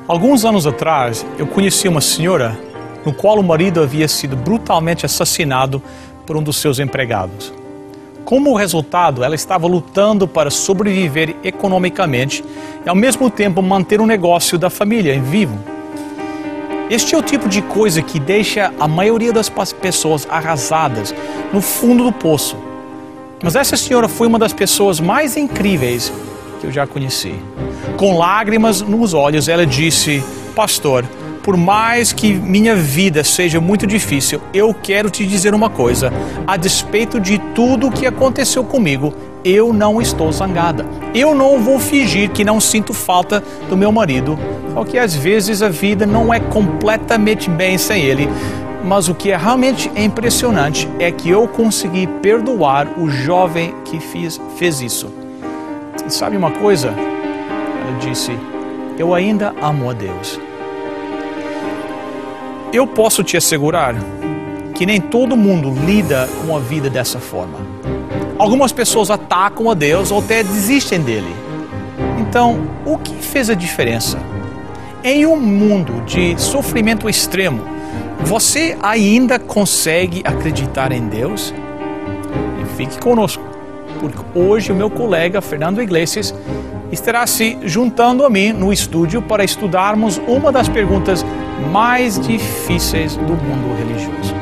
Alguns anos atrás, eu conheci uma senhora no qual o marido havia sido brutalmente assassinado por um dos seus empregados. Como resultado, ela estava lutando para sobreviver economicamente e, ao mesmo tempo, manter o negócio da família em vivo. Este é o tipo de coisa que deixa a maioria das pessoas arrasadas no fundo do poço. Mas essa senhora foi uma das pessoas mais incríveis que eu já conheci. Com lágrimas nos olhos, ela disse: pastor, por mais que minha vida seja muito difícil, eu quero te dizer uma coisa. A despeito de tudo o que aconteceu comigo, eu não estou zangada. Eu não vou fingir que não sinto falta do meu marido, porque às vezes a vida não é completamente bem sem ele. Mas o que é realmente impressionante é que eu consegui perdoar o jovem que fez isso. E sabe uma coisa? Ela disse: eu ainda amo a Deus. Eu posso te assegurar que nem todo mundo lida com a vida dessa forma. Algumas pessoas atacam a Deus ou até desistem dele. Então, o que fez a diferença? Em um mundo de sofrimento extremo, você ainda consegue acreditar em Deus? E fique conosco, porque hoje o meu colega Fernando Iglesias estará se juntando a mim no estúdio para estudarmos uma das perguntas mais difíceis do mundo religioso.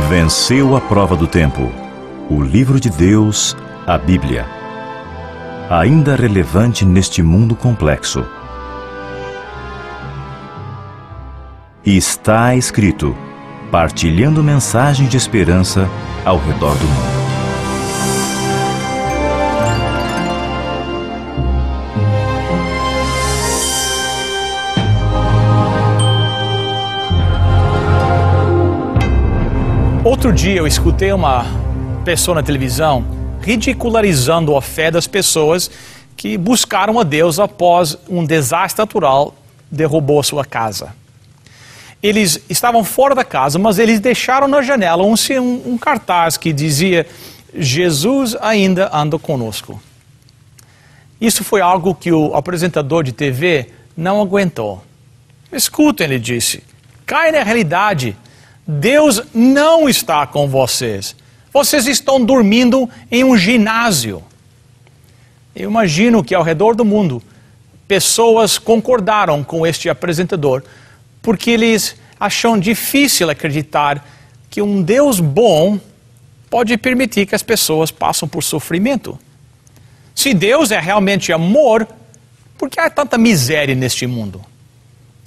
Venceu a prova do tempo. O livro de Deus, a Bíblia. Ainda relevante neste mundo complexo. E está escrito, partilhando mensagem de esperança ao redor do mundo. Outro dia eu escutei uma pessoa na televisão ridicularizando a fé das pessoas que buscaram a Deus após um desastre natural derrubou a sua casa. Eles estavam fora da casa, mas eles deixaram na janela um cartaz que dizia: Jesus ainda anda conosco. Isso foi algo que o apresentador de TV não aguentou. Escutem, ele disse, cai na realidade. Deus não está com vocês. Vocês estão dormindo em um ginásio. Eu imagino que ao redor do mundo, pessoas concordaram com este apresentador, porque eles acham difícil acreditar que um Deus bom pode permitir que as pessoas passem por sofrimento. Se Deus é realmente amor, por que há tanta miséria neste mundo?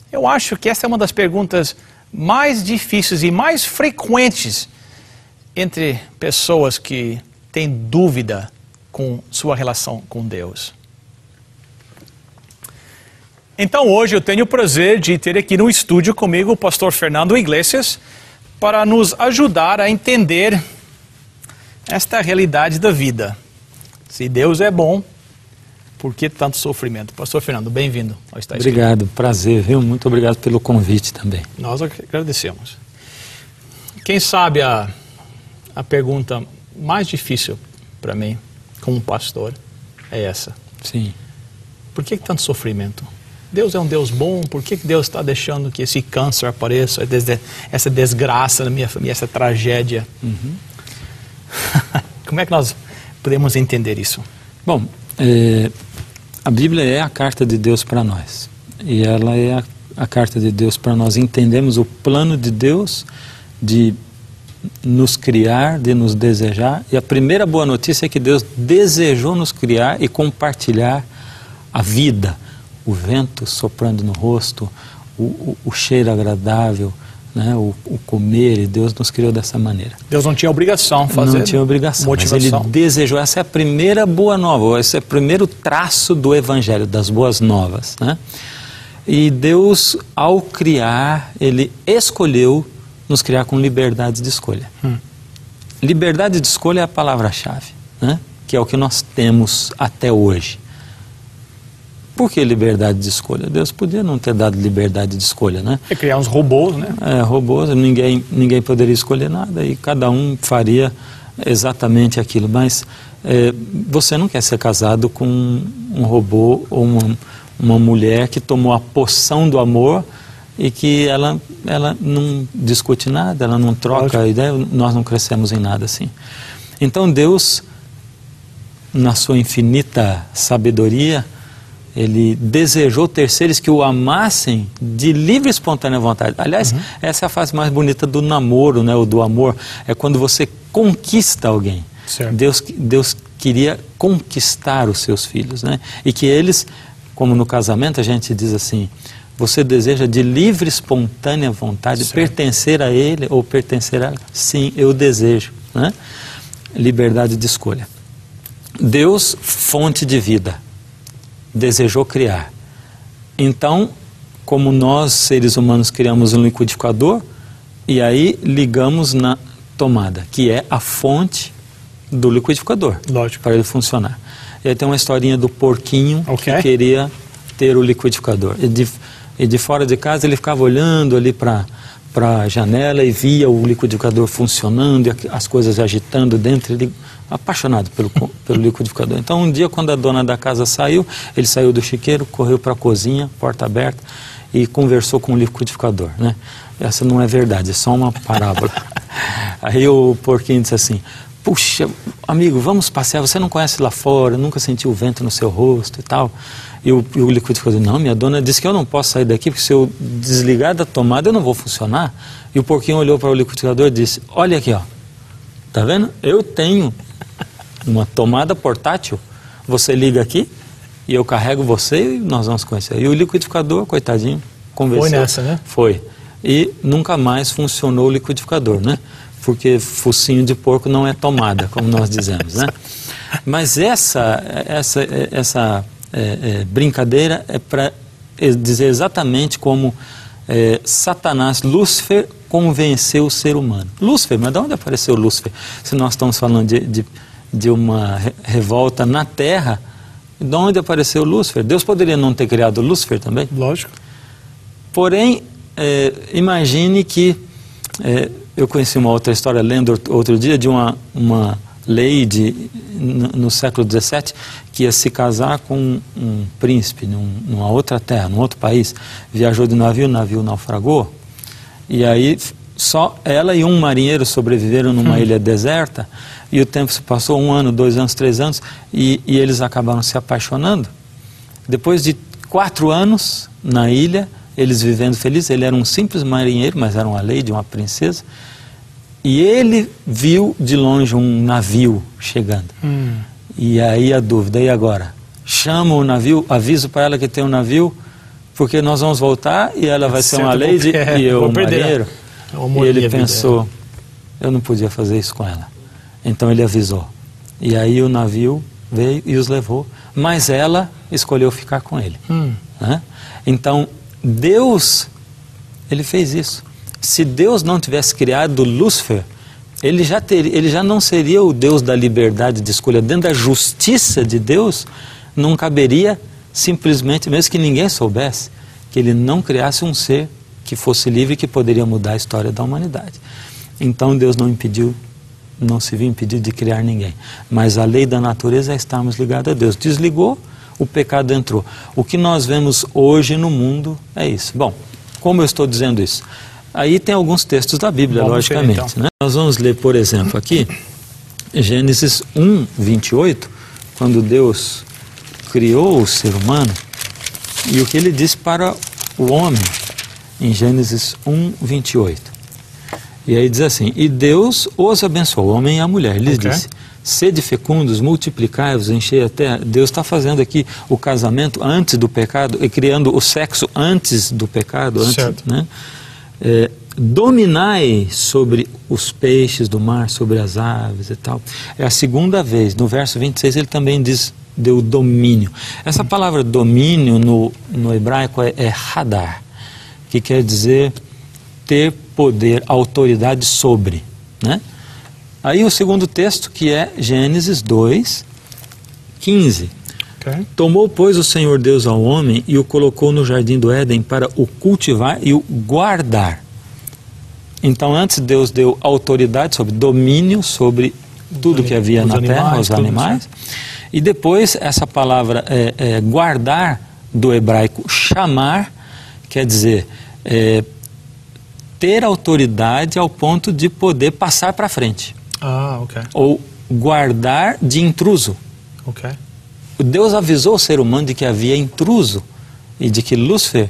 Eu acho que essa é uma das perguntas mais difíceis e mais frequentes entre pessoas que têm dúvida com sua relação com Deus. Então hoje eu tenho o prazer de ter aqui no estúdio comigo o pastor Fernando Iglesias para nos ajudar a entender esta realidade da vida. Se Deus é bom, por que tanto sofrimento? Pastor Fernando, bem-vindo ao Está Escrito. Obrigado, prazer, viu? Muito obrigado pelo convite também. Nós agradecemos. Quem sabe a pergunta mais difícil para mim, como pastor, é essa. Sim. Por que tanto sofrimento? Deus é um Deus bom, por que Deus está deixando que esse câncer apareça, essa desgraça na minha família, essa tragédia? Uhum. Como é que nós podemos entender isso? Bom, a Bíblia é a carta de Deus para nós. E ela é a carta de Deus para nós entendermos o plano de Deus de nos criar, de nos desejar. E a primeira boa notícia é que Deus desejou nos criar e compartilhar a vida. O vento soprando no rosto, o cheiro agradável, né? o comer, e Deus nos criou dessa maneira. Deus não tinha obrigação de fazer. Não tinha obrigação, motivação. Mas Ele desejou. Essa é a primeira boa nova, esse é o primeiro traço do Evangelho, das boas novas, né? E Deus, ao criar, Ele escolheu nos criar com liberdade de escolha. Liberdade de escolha é a palavra-chave, né? Que é o que nós temos até hoje. Por que liberdade de escolha? Deus podia não ter dado liberdade de escolha, né? E criar uns robôs, né? Robôs, ninguém poderia escolher nada e cada um faria exatamente aquilo. Mas você não quer ser casado com um robô ou uma mulher que tomou a poção do amor e que ela não discute nada, ela não troca a ideia, nós não crescemos em nada assim. Então Deus, na sua infinita sabedoria, Ele desejou ter seres que o amassem de livre e espontânea vontade. Aliás, essa é a fase mais bonita do namoro, né, ou do amor. É quando você conquista alguém. Deus queria conquistar os seus filhos, né? E que eles, como no casamento a gente diz assim, você deseja de livre e espontânea vontade pertencer a ele ou pertencer a ela? Sim, eu desejo, né? Liberdade de escolha. Deus, fonte de vida, desejou criar. Então, como nós, seres humanos, criamos um liquidificador, e aí ligamos na tomada, que é a fonte do liquidificador, para ele funcionar. E aí tem uma historinha do porquinho que queria ter o liquidificador. E de fora de casa ele ficava olhando ali para a janela e via o liquidificador funcionando e as coisas agitando dentro, ele apaixonado pelo liquidificador. Então um dia, quando a dona da casa saiu, ele saiu do chiqueiro, correu para a cozinha, porta aberta, e conversou com o liquidificador, né? Essa não é verdade, é só uma parábola. Aí o porquinho disse assim: puxa, amigo, vamos passear, você não conhece lá fora, nunca sentiu o vento no seu rosto e tal. E o liquidificador: não, minha dona disse que eu não posso sair daqui, porque se eu desligar da tomada eu não vou funcionar. E o porquinho olhou para o liquidificador e disse: olha aqui, ó, tá vendo? Eu tenho uma tomada portátil, você liga aqui e eu carrego você e nós vamos conhecer. E o liquidificador, coitadinho, convenceu. Foi nessa, né? Foi. E nunca mais funcionou o liquidificador, né? Porque focinho de porco não é tomada, como nós dizemos, né? Mas essa brincadeira é para dizer exatamente como Satanás, Lúcifer, convenceu o ser humano. Lúcifer, mas de onde apareceu Lúcifer? Se nós estamos falando de uma revolta na Terra, de onde apareceu Lúcifer? Deus poderia não ter criado Lúcifer também? Lógico. Porém, imagine que... eu conheci uma outra história, lendo outro dia, de uma lady no século XVII que ia se casar com um príncipe numa outra terra, num outro país. Viajou de navio, o navio naufragou, e aí só ela e um marinheiro sobreviveram numa ilha deserta, e o tempo se passou 1 ano, 2 anos, 3 anos, e eles acabaram se apaixonando. Depois de 4 anos na ilha, eles vivendo felizes, ele era um simples marinheiro, mas era uma lady, uma princesa, e ele viu de longe um navio chegando. E aí a dúvida: e agora? Chama o navio, aviso para ela que tem um navio, porque nós vamos voltar e ela vai ser uma lady e eu um marinheiro. E ele pensou: eu não podia fazer isso com ela. Então ele avisou. E aí o navio veio e os levou, mas ela escolheu ficar com ele. Né? Então Deus, ele fez isso. Se Deus não tivesse criado Lúcifer, ele já não seria o Deus da liberdade de escolha. Dentro da justiça de Deus, não caberia simplesmente, mesmo que ninguém soubesse, que ele não criasse um ser que fosse livre e que poderia mudar a história da humanidade. Então Deus não se viu impedido de criar ninguém. Mas a lei da natureza é estarmos ligados a Deus. Desligou, o pecado entrou. O que nós vemos hoje no mundo é isso. Bom, como eu estou dizendo isso? Aí tem alguns textos da Bíblia, logicamente. Então, né? Nós vamos ler, por exemplo, aqui, Gênesis 1, 28, quando Deus criou o ser humano, e o que ele disse para o homem, em Gênesis 1, 28. E aí diz assim: e Deus os abençoou, o homem e a mulher. Ele disse: sede fecundos, multiplicai-vos, enchei a terra. Deus está fazendo aqui o casamento antes do pecado, e criando o sexo antes do pecado, antes, né? Dominai sobre os peixes do mar, sobre as aves e tal. É a segunda vez. No verso 26 ele também diz: deu domínio. Essa palavra domínio no hebraico é hadar, que quer dizer ter poder, autoridade sobre, né? Aí o segundo texto, que é Gênesis 2, 15. Okay. Tomou, pois, o Senhor Deus ao homem e o colocou no jardim do Éden para o cultivar e o guardar. Então, antes Deus deu autoridade sobre, domínio sobre tudo que havia na terra, os animais. E depois, essa palavra guardar, do hebraico chamar, quer dizer, ter autoridade ao ponto de poder passar para frente. Ok. Ou guardar de intruso. Ok. Deus avisou o ser humano de que havia intruso e de que Lúcifer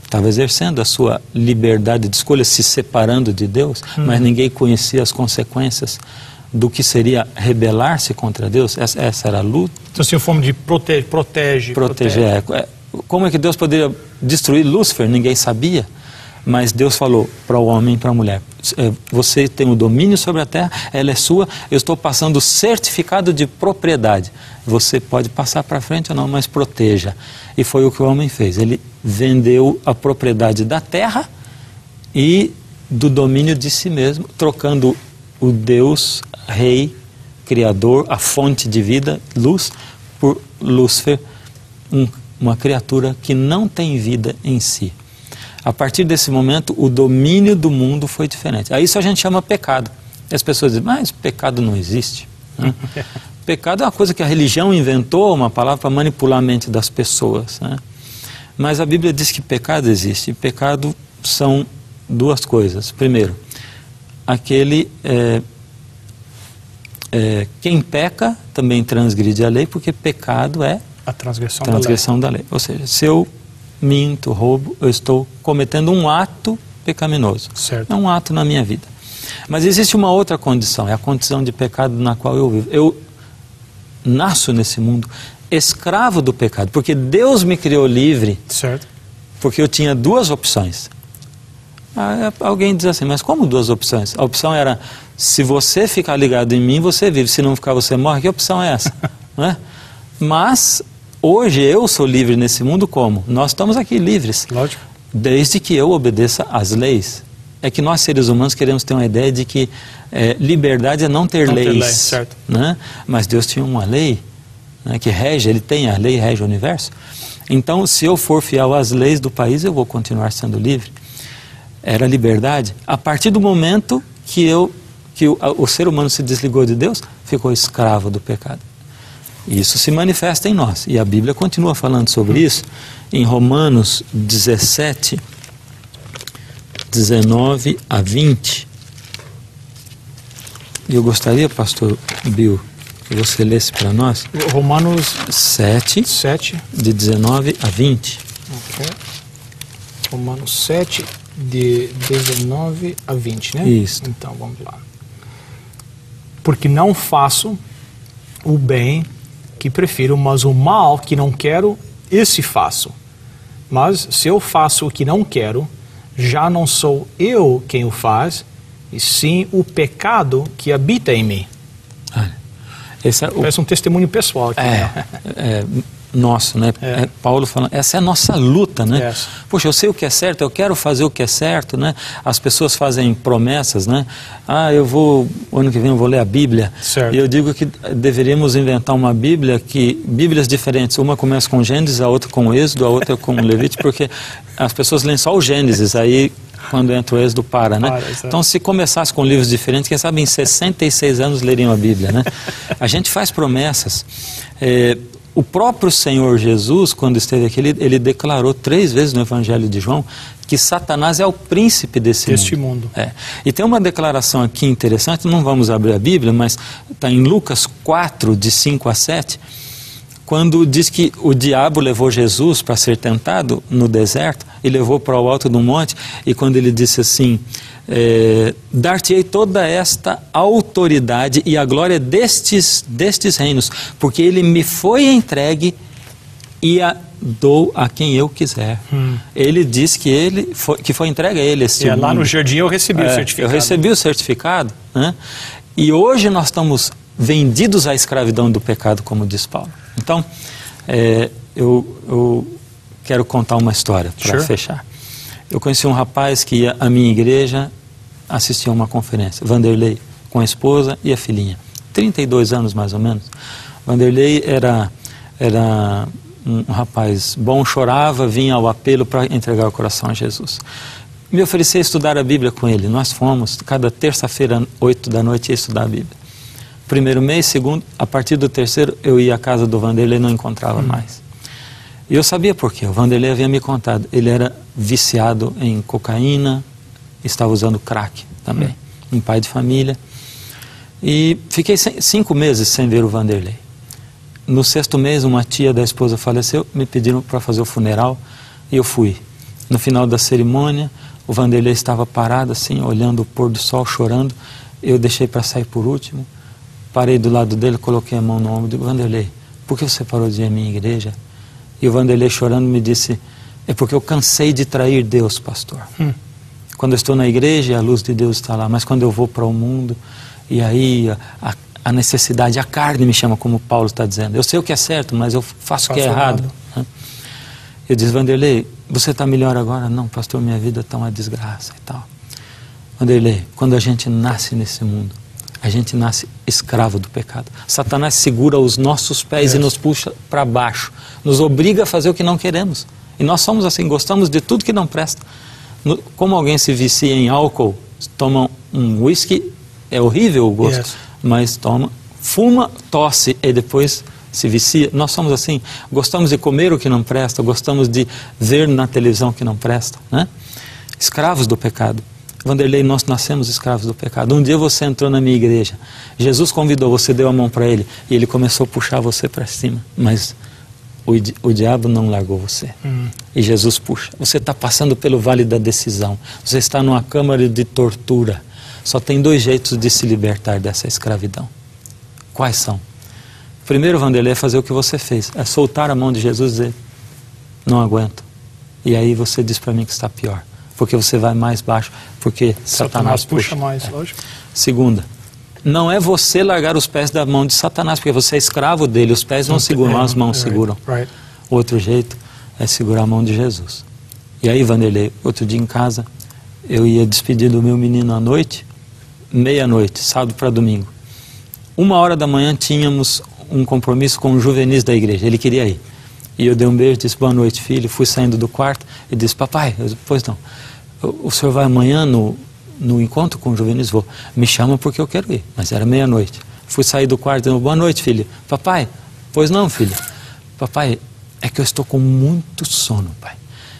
estava exercendo a sua liberdade de escolha, se separando de Deus, mas ninguém conhecia as consequências do que seria rebelar-se contra Deus. Essa era a luta. Então, assim, a forma de protege. Como é que Deus poderia destruir Lúcifer? Ninguém sabia. Mas Deus falou para o homem e para a mulher: você tem o domínio sobre a terra, ela é sua, eu estou passando o certificado de propriedade. Você pode passar para frente ou não, mas proteja. E foi o que o homem fez. Ele vendeu a propriedade da terra e do domínio de si mesmo, trocando o Deus, Rei, Criador, a fonte de vida, luz, por Lúcifer, uma criatura que não tem vida em si. A partir desse momento, o domínio do mundo foi diferente. Aí isso a gente chama pecado. E as pessoas dizem, mas pecado não existe. Né? Pecado é uma coisa que a religião inventou, uma palavra para manipular a mente das pessoas. Né? Mas a Bíblia diz que pecado existe. E pecado são duas coisas. Primeiro, quem peca também transgride a lei, porque pecado é a transgressão da lei. Ou seja, se eu minto, roubo, eu estou cometendo um ato pecaminoso. Certo. É um ato na minha vida. Mas existe uma outra condição, é a condição de pecado na qual eu vivo. Eu nasço nesse mundo escravo do pecado, porque Deus me criou livre. Certo. Porque eu tinha duas opções. Alguém diz assim, mas como duas opções? A opção era, se você ficar ligado em mim, você vive, se não ficar, você morre. Que opção é essa? Não é? Mas hoje eu sou livre nesse mundo como? Nós estamos aqui livres. Lógico. Desde que eu obedeça às leis. É que nós, seres humanos, queremos ter uma ideia de que liberdade é não ter leis. Certo. Né? Mas Deus tinha uma lei, né, que rege, Ele tem a lei, rege o universo. Então, se eu for fiel às leis do país, eu vou continuar sendo livre. Era liberdade. A partir do momento que o ser humano se desligou de Deus, ficou escravo do pecado. Isso se manifesta em nós. E a Bíblia continua falando sobre isso em Romanos 17, 19 a 20. E eu gostaria, pastor Bill, que você lesse para nós. Romanos 7, de 19 a 20. Ok. Romanos 7, de 19 a 20, né? Isso. Então, vamos lá. Porque não faço o bem que prefiro, mas o mal que não quero, esse faço. Mas se eu faço o que não quero, já não sou eu quem o faz, e sim o pecado que habita em mim. Parece um testemunho pessoal aqui, né? Nosso, né? Paulo falando, essa é a nossa luta, né? Yes. Poxa, eu sei o que é certo, eu quero fazer o que é certo, né? As pessoas fazem promessas, né? Ano que vem eu vou ler a Bíblia. Certo. E eu digo que deveríamos inventar uma Bíblia, Bíblias diferentes, uma começa com Gênesis, a outra com Êxodo, a outra com Levítico, porque as pessoas leem só o Gênesis, aí quando entra o Êxodo para, né? Então, se começasse com livros diferentes, quem sabe em 66 anos leriam a Bíblia, né? A gente faz promessas. O próprio Senhor Jesus, quando esteve aqui, ele declarou 3 vezes no Evangelho de João que Satanás é o príncipe deste mundo. E tem uma declaração aqui interessante, não vamos abrir a Bíblia, mas está em Lucas 4, de 5 a 7, quando diz que o diabo levou Jesus para ser tentado no deserto e levou para o alto do monte, e quando ele disse assim, dar-te-ei toda esta autoridade e a glória destes reinos, porque ele me foi entregue e a dou a quem eu quiser. Ele diz que foi entregue a ele esse mundo. Lá no jardim eu recebi o certificado. Eu recebi o certificado, né? E hoje nós estamos vendidos à escravidão do pecado, como diz Paulo. Então, eu quero contar uma história para fechar. Eu conheci um rapaz que ia à minha igreja assistir a uma conferência, Vanderlei, com a esposa e a filhinha, 32 anos mais ou menos. Vanderlei era Era um rapaz bom, chorava, vinha ao apelo para entregar o coração a Jesus. Me ofereci a estudar a Bíblia com ele. Nós fomos, cada terça-feira, 8 da noite, ia estudar a Bíblia. Primeiro mês, segundo, a partir do terceiro, eu ia à casa do Vanderlei e não encontrava mais. E eu sabia por quê. O Vanderlei havia me contado. Ele era viciado em cocaína, estava usando crack também. Um pai de família. E fiquei 5 meses sem ver o Vanderlei. No 6º mês, uma tia da esposa faleceu, me pediram para fazer o funeral e eu fui. No final da cerimônia, o Vanderlei estava parado assim, olhando o pôr do sol, chorando. Eu deixei para sair por último, parei do lado dele, coloquei a mão no ombro e digo: Vanderlei, por que você parou de ir à minha igreja? E o Vanderlei, chorando, me disse: é porque eu cansei de trair Deus, pastor. Quando eu estou na igreja, a luz de Deus está lá, mas quando eu vou para o mundo, e aí a necessidade, a carne me chama, como Paulo está dizendo. Eu sei o que é certo, mas eu faço o que é errado. Eu disse: Vanderlei, você está melhor agora? Não, pastor, minha vida está uma desgraça e tal. Vanderlei, quando a gente nasce nesse mundo, a gente nasce escravo do pecado. Satanás segura os nossos pés e nos puxa para baixo, nos obriga a fazer o que não queremos. E nós somos assim, gostamos de tudo que não presta. Como alguém se vicia em álcool, toma um whisky, é horrível o gosto, mas toma, fuma, tosse e depois se vicia. Nós somos assim, gostamos de comer o que não presta, gostamos de ver na televisão o que não presta, né? Escravos do pecado. Vanderlei, nós nascemos escravos do pecado. Um dia você entrou na minha igreja, Jesus convidou, você deu a mão para ele e ele começou a puxar você para cima, mas o diabo não largou você. E Jesus puxa. Você está passando pelo vale da decisão, você está numa câmara de tortura. Só tem 2 jeitos de se libertar dessa escravidão. Quais são? Primeiro, Vanderlei, é fazer o que você fez, é soltar a mão de Jesus e dizer: não aguento. E aí você diz para mim que está pior, porque você vai mais baixo, porque Satanás puxa mais, lógico. Segunda, não é você largar os pés da mão de Satanás, porque você é escravo dele, os pés não seguram, as mãos seguram. Outro jeito é segurar a mão de Jesus. E aí, Vanderlei, outro dia em casa, eu ia despedir do meu menino à noite, meia-noite, sábado para domingo. 1h da manhã tínhamos um compromisso com os juvenis da igreja, ele queria ir. E eu dei um beijo, disse: boa noite, filho. Fui saindo do quarto e disse: papai, pois não, o senhor vai amanhã no encontro com os juvenis? Vou. Me chama porque eu quero ir, mas era meia-noite. Fui sair do quarto e disse: boa noite, filho. Papai, pois não, filho. Papai, é que eu estou com muito sono, pai.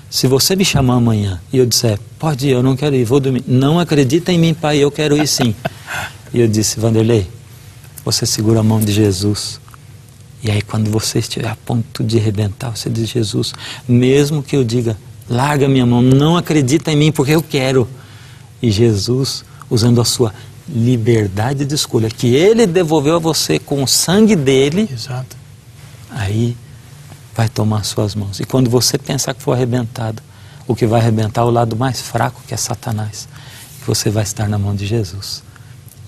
Se você me chamar amanhã e eu disser: pode ir, eu não quero ir, vou dormir. Não acredita em mim, pai, eu quero ir sim. E eu disse: Vanderlei, você segura a mão de Jesus. E aí quando você estiver a ponto de arrebentar, você diz: Jesus, mesmo que eu diga, larga minha mão, não acredita em mim porque eu quero. E Jesus, usando a sua liberdade de escolha, que Ele devolveu a você com o sangue dEle, aí vai tomar suas mãos. E quando você pensar que for arrebentado, o que vai arrebentar é o lado mais fraco, que é Satanás. E você vai estar na mão de Jesus.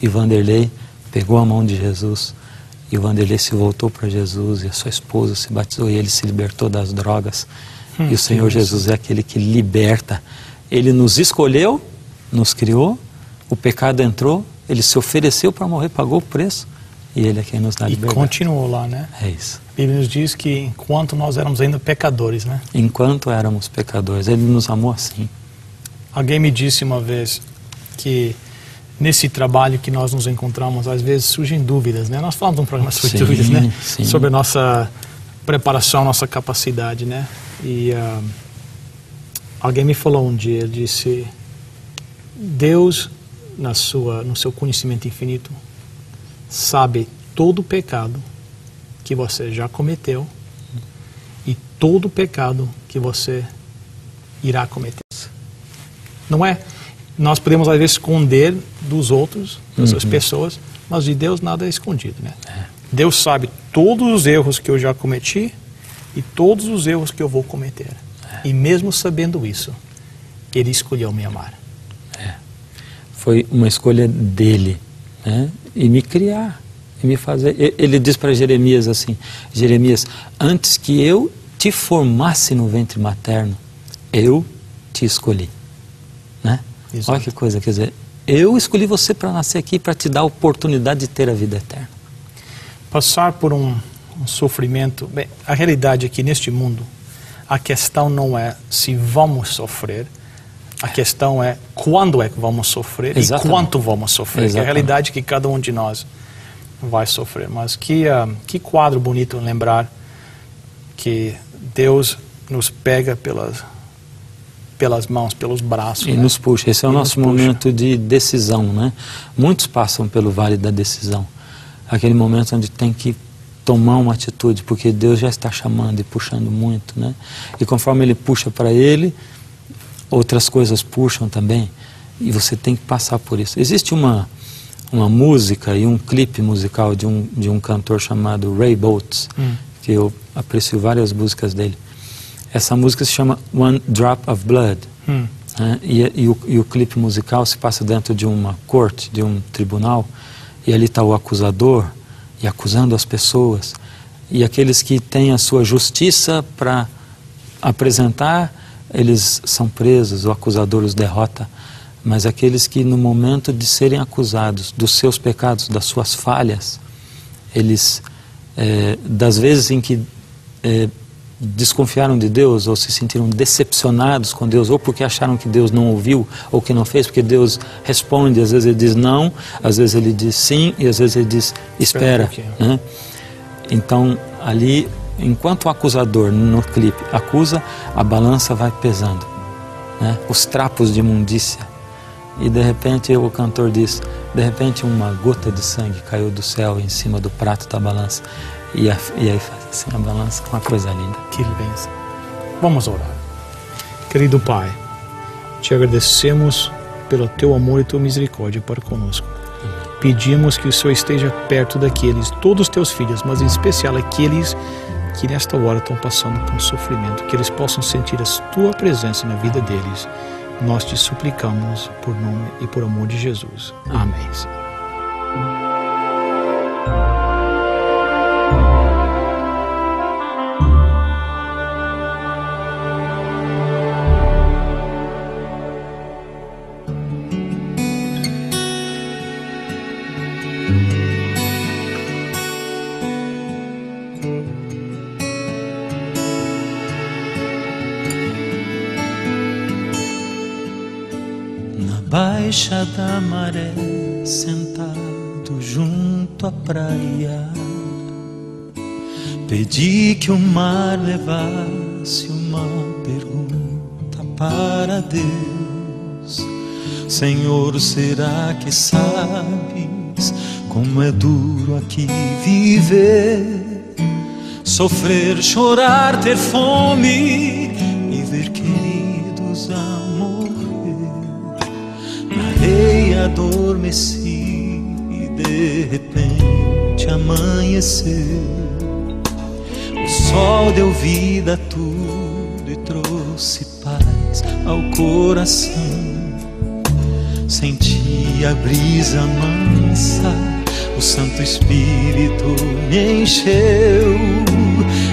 E Vanderlei pegou a mão de Jesus, e o Vanderlei se voltou para Jesus, e a sua esposa se batizou, e ele se libertou das drogas. E o Senhor Jesus é aquele que liberta. Ele nos escolheu, nos criou, o pecado entrou, ele se ofereceu para morrer, pagou o preço, e ele é quem nos dá liberdade. E continuou lá, né? É isso. A Bíblia nos diz que enquanto nós éramos ainda pecadores, né? Enquanto éramos pecadores, ele nos amou assim. Alguém me disse uma vez que nesse trabalho que nós nos encontramos, às vezes surgem dúvidas, né? Nós falamos num programa sobre dúvidas, né? Sim. Sobre a nossa preparação, nossa capacidade, né? E alguém me falou um dia, ele disse: Deus, no seu conhecimento infinito, sabe todo o pecado que você já cometeu e todo o pecado que você irá cometer. Não é? Nós podemos às vezes esconder dos outros, das outras pessoas, mas de Deus nada é escondido, né? Deus sabe todos os erros que eu já cometi e todos os erros que eu vou cometer. E mesmo sabendo isso, Ele escolheu me amar. Foi uma escolha dele, né? E me criar, e me fazer. Ele diz para Jeremias assim: Jeremias, antes que eu te formasse no ventre materno, eu te escolhi, né? Exato. Olha que coisa, quer dizer, eu escolhi você para nascer aqui, para te dar a oportunidade de ter a vida eterna. Passar por um um sofrimento. Bem, a realidade é que neste mundo a questão não é se vamos sofrer, a questão é quando é que vamos sofrer. Exatamente. E quanto vamos sofrer. É a realidade que cada um de nós vai sofrer. Mas que quadro bonito lembrar que Deus nos pega pelas mãos, pelos braços. E nos puxa. Esse é o nosso momento de decisão, né? Muitos passam pelo vale da decisão. Aquele momento onde tem que tomar uma atitude, porque Deus já está chamando e puxando muito, né? E conforme Ele puxa para Ele, outras coisas puxam também, e você tem que passar por isso. Existe uma música e um clipe musical de um cantor chamado Ray Boltz, que eu aprecio várias músicas dele. Essa música se chama One Drop of Blood, né? E o clipe musical se passa dentro de uma corte, de um tribunal, e ali está o acusador, e acusando as pessoas, e aqueles que têm a sua justiça para apresentar, eles são presos, o acusador os derrota, mas aqueles que no momento de serem acusados dos seus pecados, das suas falhas, eles, das vezes em que desconfiaram de Deus, ou se sentiram decepcionados com Deus, ou porque acharam que Deus não ouviu, ou que não fez, porque Deus responde, às vezes Ele diz não, às vezes Ele diz sim, e às vezes Ele diz espera, né? Então, ali, enquanto o acusador, no clipe, acusa, a balança vai pesando, né? Os trapos de imundícia, e de repente o cantor diz, de repente uma gota de sangue caiu do céu em cima do prato da balança, e aí faz assim a balança, uma coisa linda. Que bênção. Vamos orar. Querido Pai, te agradecemos pelo teu amor e tua misericórdia para conosco. Pedimos que o Senhor esteja perto daqueles, todos os teus filhos, mas em especial aqueles que nesta hora estão passando por um sofrimento, que eles possam sentir a tua presença na vida deles. Nós te suplicamos por nome e por amor de Jesus. Amém. Baixa da maré, sentado junto à praia, pedi que o mar levasse uma pergunta para Deus. Senhor, será que sabes como é duro aqui viver? Sofrer, chorar, ter fome e ver queridos a adormeci e de repente amanheceu. O sol deu vida a tudo e trouxe paz ao coração. Senti a brisa mansa, o Santo Espírito me encheu,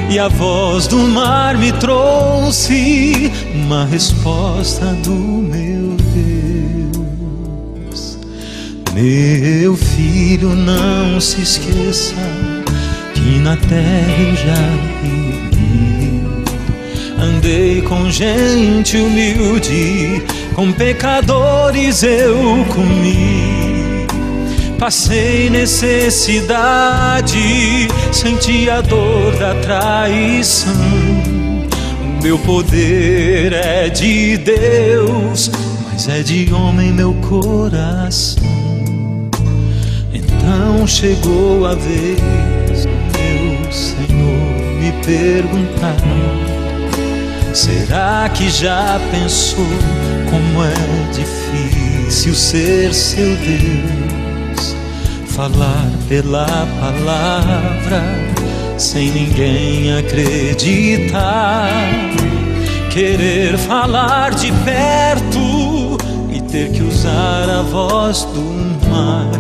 e a voz do mar me trouxe uma resposta do meu Deus. Meu filho, não se esqueça que na terra eu já vivi. Andei com gente humilde, com pecadores eu comi. Passei necessidade, senti a dor da traição. O meu poder é de Deus, mas é de homem meu coração. Então chegou a vez, meu Senhor, me perguntar: será que já pensou como é difícil ser seu Deus? Falar pela palavra sem ninguém acreditar, querer falar de perto e ter que usar a voz do mar.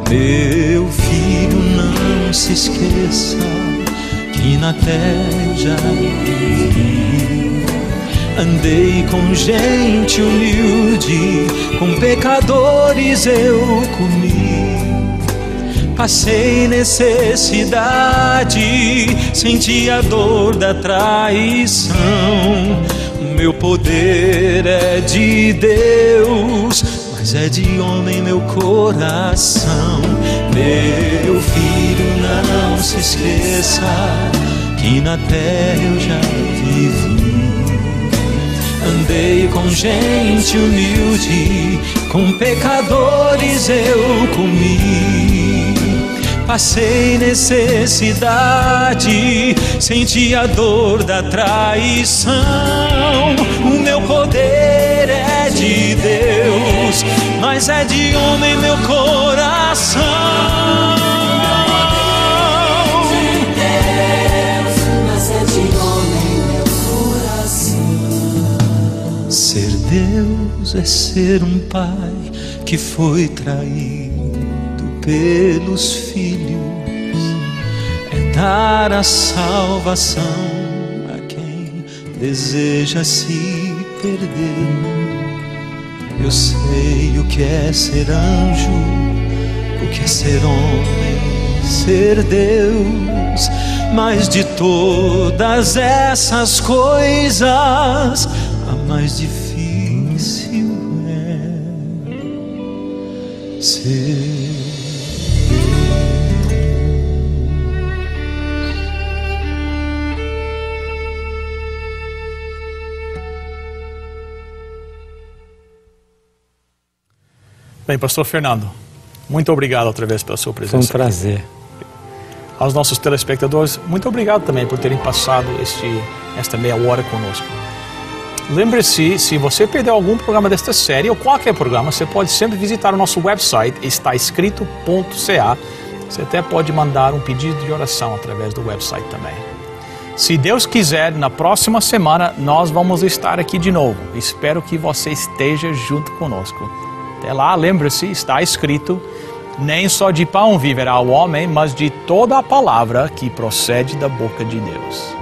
Meu filho, não se esqueça que na terra já vivi. Andei com gente humilde, com pecadores eu comi. Passei necessidade, senti a dor da traição. O meu poder é de Deus, mas é de homem meu coração. Meu filho, não se esqueça que na terra eu já vivi. Andei com gente humilde, com pecadores eu comi. Passei necessidade, senti a dor da traição. O meu poder é de Deus, mas é de homem meu coração. Ser Deus é ser um pai que foi traído pelos filhos, é dar a salvação a quem deseja se perder. Eu sei o que é ser anjo, o que é ser homem, ser Deus, mas de todas essas coisas a mais difícil é ser Bem, pastor Fernando, muito obrigado outra vez pela sua presença. Foi um prazer. Aqui. Aos nossos telespectadores, muito obrigado também por terem passado esta meia hora conosco. Lembre-se, se você perdeu algum programa desta série ou qualquer programa, você pode sempre visitar o nosso website, estaescrito.ca. Você até pode mandar um pedido de oração através do website também. Se Deus quiser, na próxima semana nós vamos estar aqui de novo. Espero que você esteja junto conosco. Até lá, lembre-se, está escrito: nem só de pão viverá o homem, mas de toda a palavra que procede da boca de Deus.